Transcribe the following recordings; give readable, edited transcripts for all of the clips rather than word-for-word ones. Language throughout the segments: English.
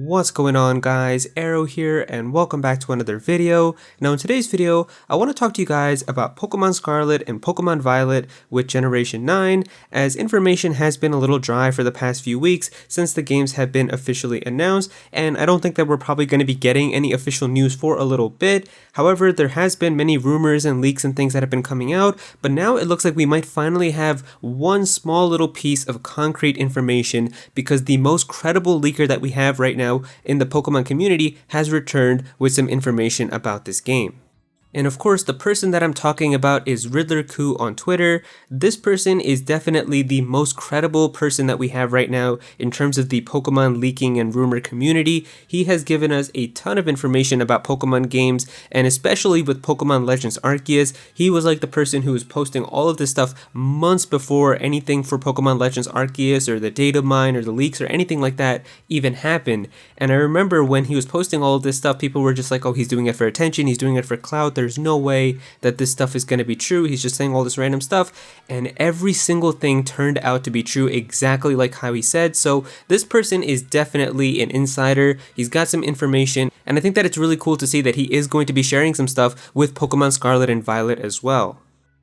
What's going on, guys? Aero here and welcome back to another video. Now in today's video, I want to talk to you guys about Pokemon Scarlet and Pokemon Violet with Generation 9, as information has been a little dry for the past few weeks since the games have been officially announced, and I don't think that we're probably going to be getting any official news for a little bit. However, there has been many rumors and leaks and things that have been coming out, but now it looks like we might finally have one small little piece of concrete information, because the most credible leaker that we have right now in the Pokemon community has returned with some information about this game. And of course, the person that I'm talking about is RiddlerCoo on Twitter. This person is definitely the most credible person that we have right now in terms of the Pokemon leaking and rumor community. He has given us a ton of information about Pokemon games, and especially with Pokemon Legends Arceus. He was like the person who was posting all of this stuff months before anything for Pokemon Legends Arceus or the data mine or the leaks or anything like that even happened. And I remember when he was posting all of this stuff, people were just like, oh, he's doing it for attention, he's doing it for clout. There's no way that this stuff is going to be true. He's just saying all this random stuff, and every single thing turned out to be true exactly like how he said. So this person is definitely an insider. He's got some information, and I think that it's really cool to see that he is going to be sharing some stuff with Pokemon Scarlet and Violet as well.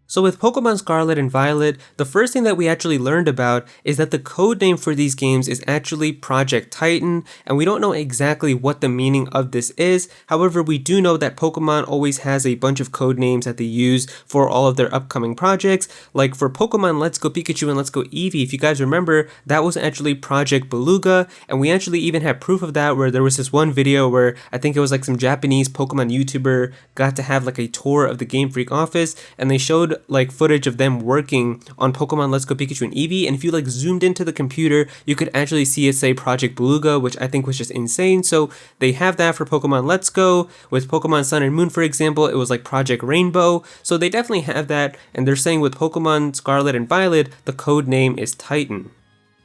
So with Pokemon Scarlet and Violet, the first thing that we actually learned about is that the code name for these games is actually Project Titan, and we don't know exactly what the meaning of this is. However, we do know that Pokemon always has a bunch of code names that they use for all of their upcoming projects. Like for Pokemon Let's Go Pikachu and Let's Go Eevee, if you guys remember, that was actually Project Beluga, and we actually even have proof of that, where there was this one video where I think it was like some Japanese Pokemon YouTuber got to have like a tour of the Game Freak office, and they showed like footage of them working on Pokemon Let's Go Pikachu and Eevee, and if you like zoomed into the computer, you could actually see it say Project Beluga, which I think was just insane. So they have that for Pokemon Let's Go. With Pokemon Sun and Moon, for example, it was like Project Rainbow. So they definitely have that, and they're saying with Pokemon Scarlet and Violet, the code name is Titan.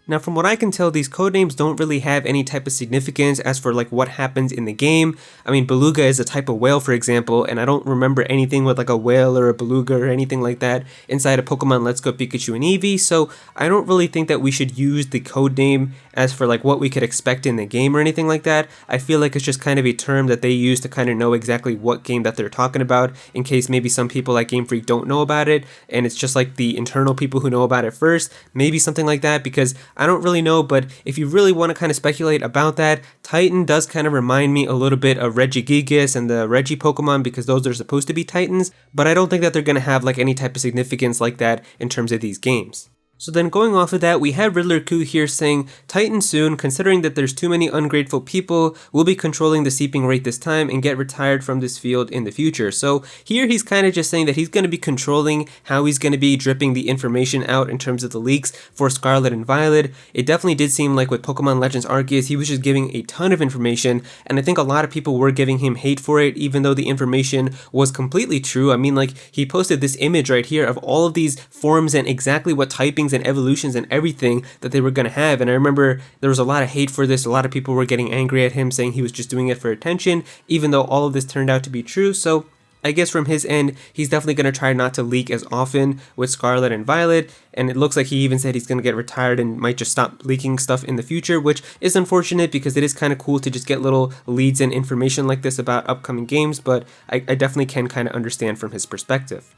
Now, from what I can tell, these codenames don't really have any type of significance as for like what happens in the game. I mean, Beluga is a type of whale, for example, and I don't remember anything with like a whale or a beluga or anything like that inside of Pokemon Let's Go Pikachu and Eevee, so I don't really think that we should use the codename as for like what we could expect in the game or anything like that. I feel like it's just kind of a term that they use to kind of know exactly what game that they're talking about, in case maybe some people like Game Freak don't know about it, and it's just like the internal people who know about it first, maybe something like that, because I don't really know. But if you really want to kind of speculate about that, Titan does kind of remind me a little bit of Regigigas and the Regi Pokemon, because those are supposed to be Titans, but I don't think that they're going to have like any type of significance like that in terms of these games. So then going off of that, we have RiddlerCoo here saying, Titan soon, considering that there's too many ungrateful people, will be controlling the seeping rate this time and get retired from this field in the future. So here he's kind of just saying that he's going to be controlling how he's going to be dripping the information out in terms of the leaks for Scarlet and Violet. It definitely did seem like with Pokemon Legends Arceus, he was just giving a ton of information, and I think a lot of people were giving him hate for it, even though the information was completely true. I mean, like, he posted this image right here of all of these forms and exactly what typings and evolutions and everything that they were going to have, and I remember there was a lot of hate for this. A lot of people were getting angry at him, saying he was just doing it for attention, even though all of this turned out to be true. So I guess from his end, he's definitely going to try not to leak as often with Scarlet and Violet, and it looks like he even said he's going to get retired and might just stop leaking stuff in the future, which is unfortunate because it is kind of cool to just get little leads and information like this about upcoming games, but I definitely can kind of understand from his perspective.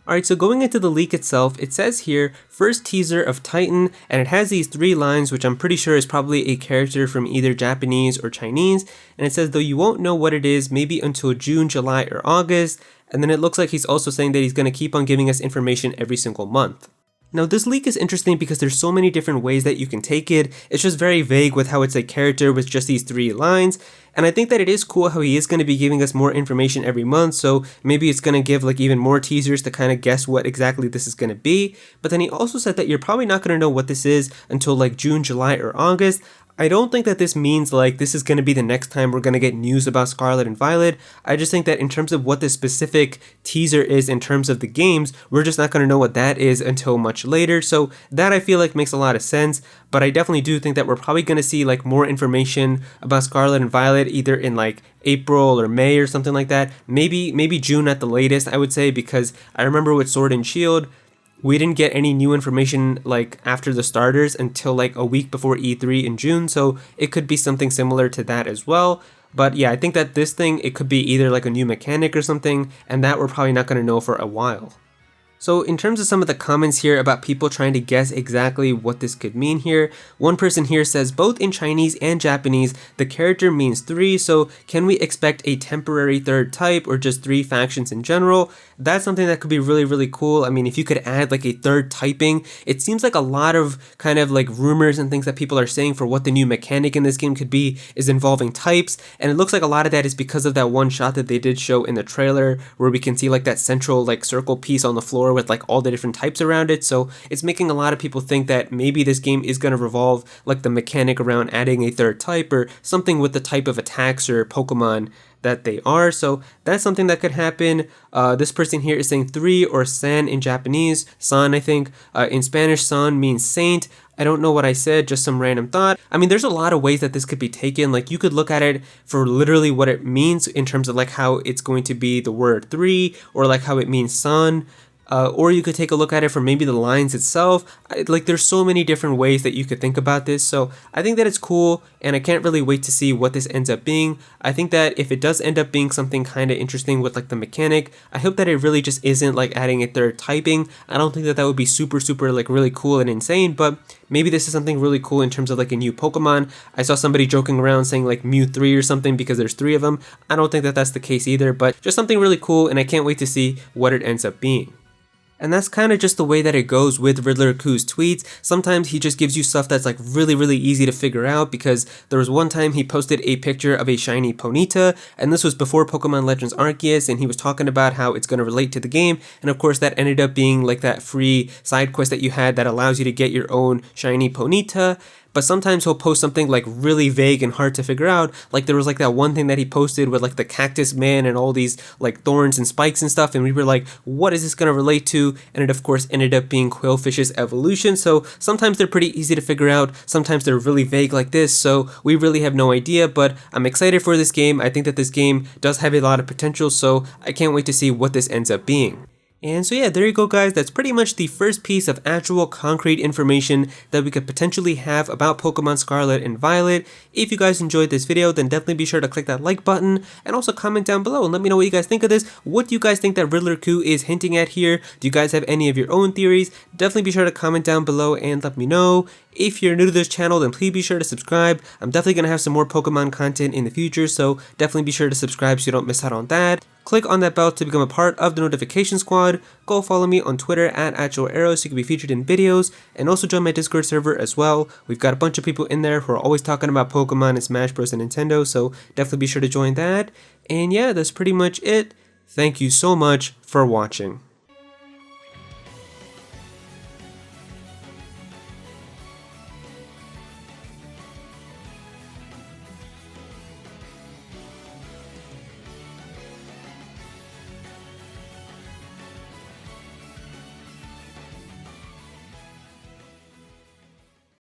Alright, so going into the leak itself, it says here, first teaser of Titan, and it has these 3 lines, which I'm pretty sure is probably a character from either Japanese or Chinese, and it says, though you won't know what it is maybe until June, July, or August, and then it looks like he's also saying that he's going to keep on giving us information every single month. Now this leak is interesting because there's so many different ways that you can take it. It's just very vague with how it's a character with just these 3 lines, and I think that it is cool how he is going to be giving us more information every month, so maybe it's going to give like even more teasers to kind of guess what exactly this is going to be. But then he also said that you're probably not going to know what this is until like June, July, or August. I don't think that this means like this is going to be the next time we're going to get news about Scarlet and Violet. I just think that in terms of what the specific teaser is in terms of the games, we're just not going to know what that is until much later. So that I feel like makes a lot of sense, but I definitely do think that we're probably going to see like more information about Scarlet and Violet either in like April or May or something like that. Maybe June at the latest, I would say, because I remember with Sword and Shield, we didn't get any new information like after the starters until like a week before E3 in June, so it could be something similar to that as well. But yeah, I think that this thing, it could be either like a new mechanic or something, and that we're probably not going to know for a while. So in terms of some of the comments here about people trying to guess exactly what this could mean here, one person here says both in Chinese and Japanese, the character means 3, so can we expect a temporary third type or just 3 factions in general? That's something that could be really, really cool. I mean, if you could add like a third typing, it seems like a lot of kind of like rumors and things that people are saying for what the new mechanic in this game could be is involving types, and it looks like a lot of that is because of that one shot that they did show in the trailer where we can see like that central like circle piece on the floor with like all the different types around it. So it's making a lot of people think that maybe this game is going to revolve like the mechanic around adding a third type or something with the type of attacks or Pokemon that they are. So that's something that could happen. This person here is saying 3 or san in Japanese, san I think. In Spanish, san means saint. I don't know what I said, just some random thought. I mean, there's a lot of ways that this could be taken. Like, you could look at it for literally what it means in terms of like how it's going to be the word 3, or like how it means sun. Or you could take a look at it from maybe the lines itself. Like, there's so many different ways that you could think about this. So I think that it's cool, and I can't really wait to see what this ends up being. I think that if it does end up being something kind of interesting with like the mechanic, I hope that it really just isn't like adding a third typing. I don't think that that would be super like really cool and insane, but maybe this is something really cool in terms of like a new Pokemon. I saw somebody joking around saying like Mew 3 or something because there's 3 of them. I don't think that that's the case either, but just something really cool, and I can't wait to see what it ends up being. And that's kind of just the way that it goes with Riddler Q's tweets. Sometimes he just gives you stuff that's like really easy to figure out, because there was one time he posted a picture of a shiny Ponyta, and this was before Pokemon Legends Arceus, and he was talking about how it's going to relate to the game, and of course that ended up being like that free side quest that you had that allows you to get your own shiny Ponyta. But sometimes he'll post something like really vague and hard to figure out. Like, there was like that one thing that he posted with like the cactus man and all these like thorns and spikes and stuff, and we were like, what is this going to relate to? And it of course ended up being Quillfish's evolution. So sometimes they're pretty easy to figure out, sometimes they're really vague like this, so we really have no idea. But I'm excited for this game. I think that this game does have a lot of potential, so I can't wait to see what this ends up being. And so yeah, there you go guys, that's pretty much the first piece of actual concrete information that we could potentially have about Pokemon Scarlet and Violet. If you guys enjoyed this video, then definitely be sure to click that like button, and also comment down below and let me know what you guys think of this. What do you guys think that Riddler Q is hinting at here? Do you guys have any of your own theories? Definitely be sure to comment down below and let me know. If you're new to this channel, then please be sure to subscribe. I'm definitely going to have some more Pokemon content in the future, so definitely be sure to subscribe so you don't miss out on that. Click on that bell to become a part of the notification squad. Go follow me on Twitter at Aero so you can be featured in videos, and also join my Discord server as well. We've got a bunch of people in there who are always talking about Pokemon and Smash Bros. And Nintendo, so definitely be sure to join that. And yeah, that's pretty much it. Thank you so much for watching.